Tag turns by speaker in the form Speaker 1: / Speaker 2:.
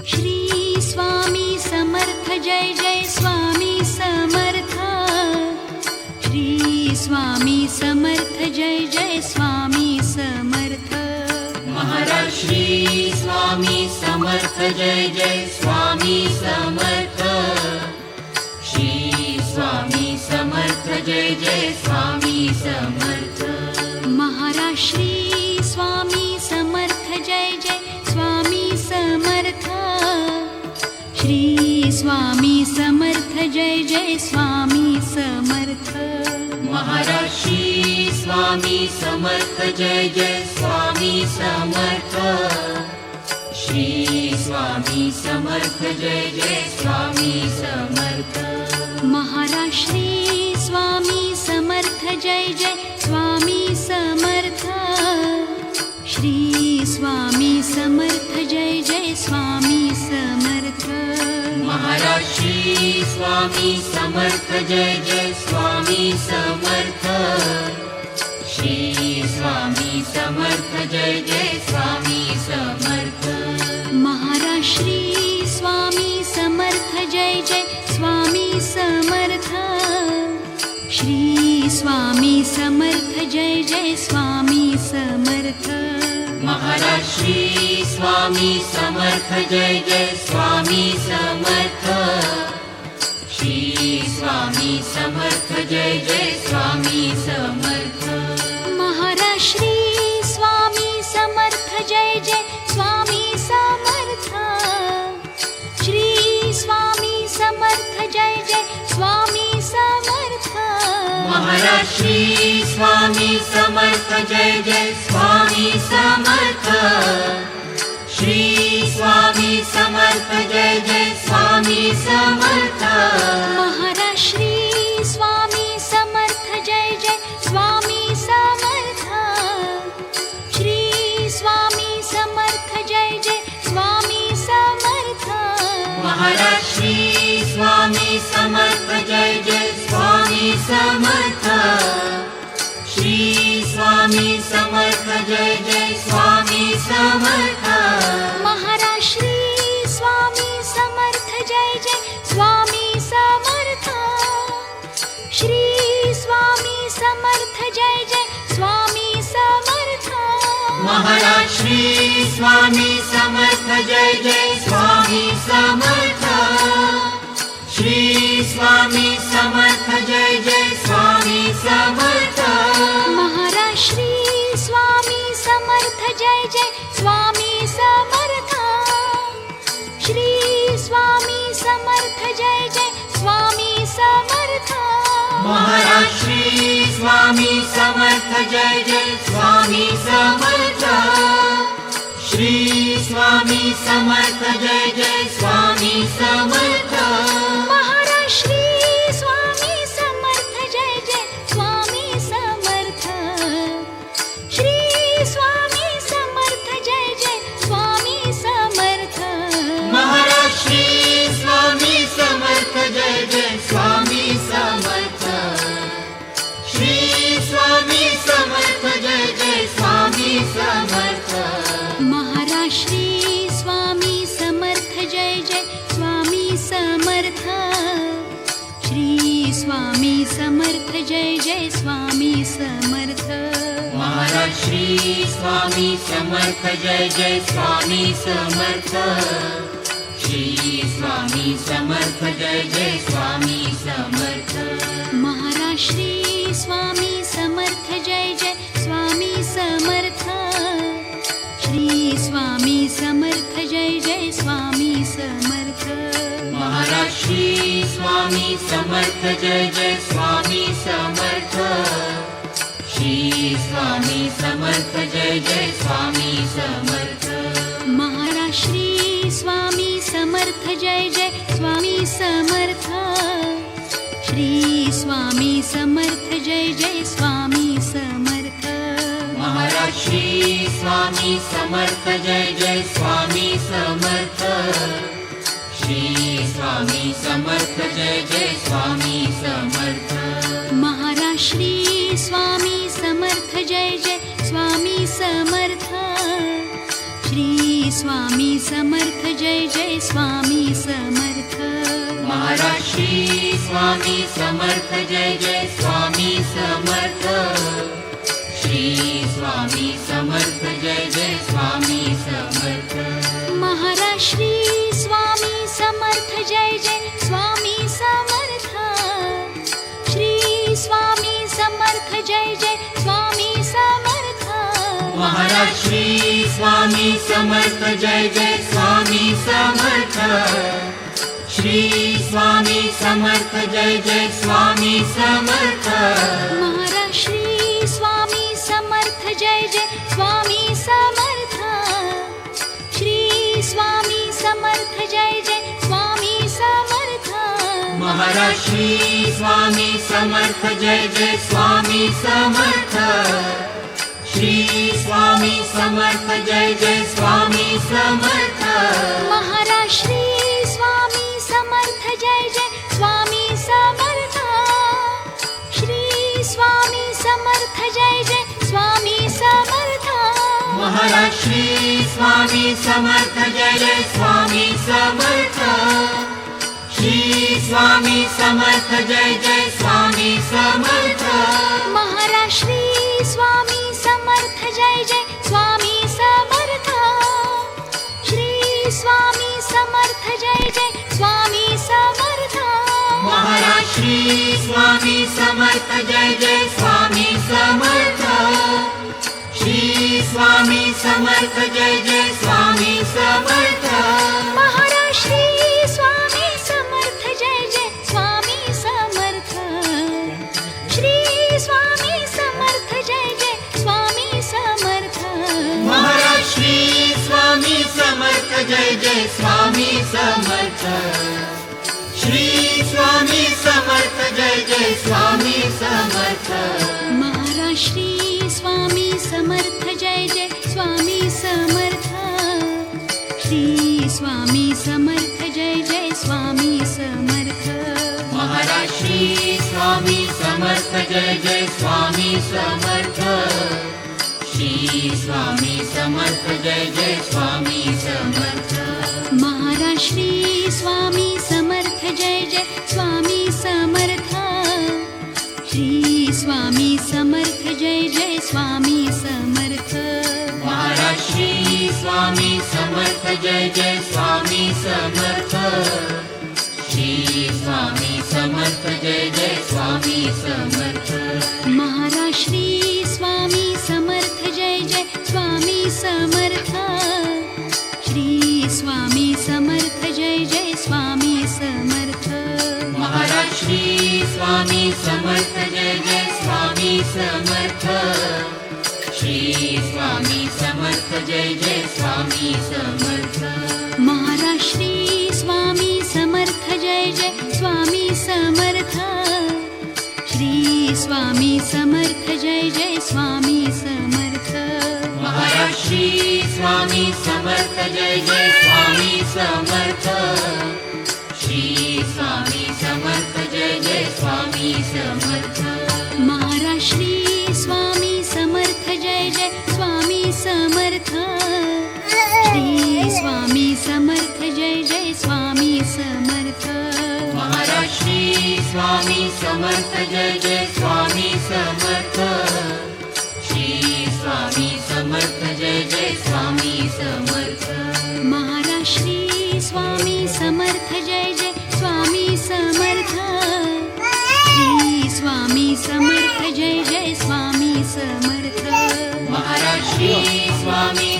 Speaker 1: Shri Swami Samarth Jai Jai Swami Samarth. Shri Swami Samarth Jai Jai Swami Samarth.
Speaker 2: Maharaj Shri Swami Samarth Jai Jai Swami Samarth. Shri Swami Samarth Jai Jai Swami Samarth.
Speaker 1: Maharaj Shri Swami Samarth Jai Jai Swami Samarth. Shri Swami Samarth Jai Jai Swami Samarth.
Speaker 2: Maharaj Shri Swami Samarth Jai Jai Swami Samarth. Shri Swami Samarth Jai Jai Swami Samarth.
Speaker 1: Maharaj Shri Swami Samarth Jai Jai Swami Samarth. Shri Swami Samarth Jai Jai Swami Samarth.
Speaker 2: Maharaj Shri Swami Samarth Jai Jai Swami Samarth. Shri Swami Samarth Jai Jai Swami Samarth.
Speaker 1: Maharaj Shri Swami Samarth Jai Jai Swami Samarth. Shri Swami Samarth Jai Jai Swami Samarth.
Speaker 2: Maharaj Shri Swami Samarth Jai Jai Swami Samarth. Shri Swami Samarth Jai Jai Swami Samarth.
Speaker 1: Maharaj Shri Swami Samarth Jai Jai Swami Samarth. Shri Swami Samarth Jai Jai Swami Samarth.
Speaker 2: Maharaj Shri Swami Samarth Jai Jai Swami Samarth. Shri Swami Samarth Jai Jai Swami Samarth.
Speaker 1: Maharaj Shri Swami Samarth Jai Jai Swami Samarth. Shri Swami Samarth Jai Jai Swami Samarth.
Speaker 2: Maharaj Shri Swami Samarth Jai Jai Swami Samarth. Shri Swami Samarth Jai Jai Swami Samarth.
Speaker 1: Maharaj Shri Swami Samarth Jai Jai Swami Samarth. Shri Swami Samarth Jai Jai Swami Samarth.
Speaker 2: Maharaj Shri Swami Samarth Jai Jai Swami Samarth. Shri Swami Samarth Jai Jai Swami Samarth.
Speaker 1: Maharaj Shri Swami Samarth Jai Jai Swami Samarth. Shri Swami Samarth Jai Jai Swami Samarth.
Speaker 2: Maharaj Shri Swami Samarth Jai Jai Swami Samarth. Shri Swami Samarth Jai Jai Swami Samarth.
Speaker 1: Maharaj Shri Swami Samarth Jai Jai Swami Samarth. Shri Swami Samarth Jai Jai Swami Samarth.
Speaker 2: Maharaj Shri Swami Samarth Jai Jai Swami Samarth. Shri Swami Samarth Jai Jai Swami Samarth.
Speaker 1: Maharaj Shri Swami Samarth Jai Jai Swami Samarth. Shri Swami Samarth Jai Jai Swami Samarth.
Speaker 2: Maharaj Shri Swami Samarth Jai Jai Swami Samarth. Shri Swami Samarth Jai Jai Swami Samarth.
Speaker 1: Maharaj Shri Swami Samarth Jai Jai Swami Samarth. Shri Swami Samarth Jai Jai Swami Samarth.
Speaker 2: Maharaj Shri Swami Samarth Jai Jai Swami Samarth. Shri Swami Samarth Jai Jai Swami Samarth.
Speaker 1: Maharaj Shri Swami Samarth Jai Jai Swami Samarth. Shri Swami Samarth Jai Jai Swami Samarth.
Speaker 2: Maharaj Shri Swami Samarth Jai Jai Swami Samarth. Shri Swami Samarth Jai Jai Swami Samarth.
Speaker 1: Maharaj Shri Swami Samarth Jai Jai Swami Samarth. Shri Swami Samarth Jai Jai Swami Samarth
Speaker 2: Maharaj Shri Swami Samarth Jai Jai Swami Samarth Shri Swami Samarth Jai Jai Swami Samarth
Speaker 1: Maharaj Shri Swami Samarth Jai Jai Swami Samarth Shri Swami Samarth Jai Jai Swami Samarth
Speaker 2: Maharaj Shri Swami Samarth Jai Jai Swami Samarth Shri Swami Samarth Jai Jai Swami Samarth
Speaker 1: Maharaj Shri Swami Samarth Jai Jai Swami Samarth Shri Swami Samarth Jai Jai Swami Samarth
Speaker 2: Maharaj Shri Swami Samarth Jai Jai Swami Samarth Shri Swami Samarth Jai Jai Swami Samarth
Speaker 1: Maharaj Shri Swami Samarth Jai Jai Swami Samarth Shri Swami Samarth Jai Jai Swami Samarth
Speaker 2: Maharaj Shri Swami Samarth Jai Jai Swami Samarth Shri Swami Samarth Jai Jai Swami Samarth
Speaker 1: Maharaj Shri Swami Samarth Jai Jai Swami Samarth Shri Swami Samarth Jai Jai Swami Samarth
Speaker 2: Maharaj Shri Swami Samarth Jai Jai Swami Samarth Shri Swami Samarth Jai Jai Swami Samarth
Speaker 1: Maharaj Shri Swami Samarth Jai Jai Swami Samarth Shri Swami Samarth Jai Jai Swami Samarth
Speaker 2: Maharaj Shri Swami Samarth Jai Jai Swami Samarth Shri Swami Samarth Jai Jai Swami Samarth
Speaker 1: Maharaj Shri Swami Samarth Jai Jai Swami Samarth Shri Swami Samarth Jai Jai Swami Samarth
Speaker 2: Maharaj Shri Swami Samarth Jai Jai Swami Samarth Shri Swami Samarth Jai Jai Swami Samarth
Speaker 1: Maharaj Shri Swami Samarth Jai Jai Swami Samarth Shri Swami Samarth Jai Jai Swami Samarth
Speaker 2: Maharaj Shri Swami Samarth Jai Jai Swami Samarth Shri Swami Samarth Jai Jai Swami Samarth
Speaker 1: Maharaj Shri Swami Samarth Jai Jai Swami Samarth Shri Swami Samarth Jai Jai Swami Samarth
Speaker 2: Maharaj Shri Swami Samarth Jai Jai Swami Samarth Shri Swami Samarth Jai Jai Swami Samarth
Speaker 1: Maharaj Shri Swami Samarth Jai Jai Swami Samarth Shri Swami Samarth Jai Jai Swami Samarth
Speaker 2: Maharaj Shri Swami Samarth Jai Jai Swami Samarth Shri Swami Samarth Jai Jai Swami Samarth
Speaker 1: Maharaj Shri Swami Samarth Jai Jai Swami Samarth Shri Swami Samarth Jai Jai Swami Samarth
Speaker 2: Maharaj Shri Swami Samarth Jai Jai Swami Samarth Shri Swami Samarth Jai Jai Swami Samarth
Speaker 1: Maharaj Shri Swami Samarth Jai Jai Swami Samarth Shri Swami Samarth Jai Jai Swami Samarth
Speaker 2: Maharaj Shri Swami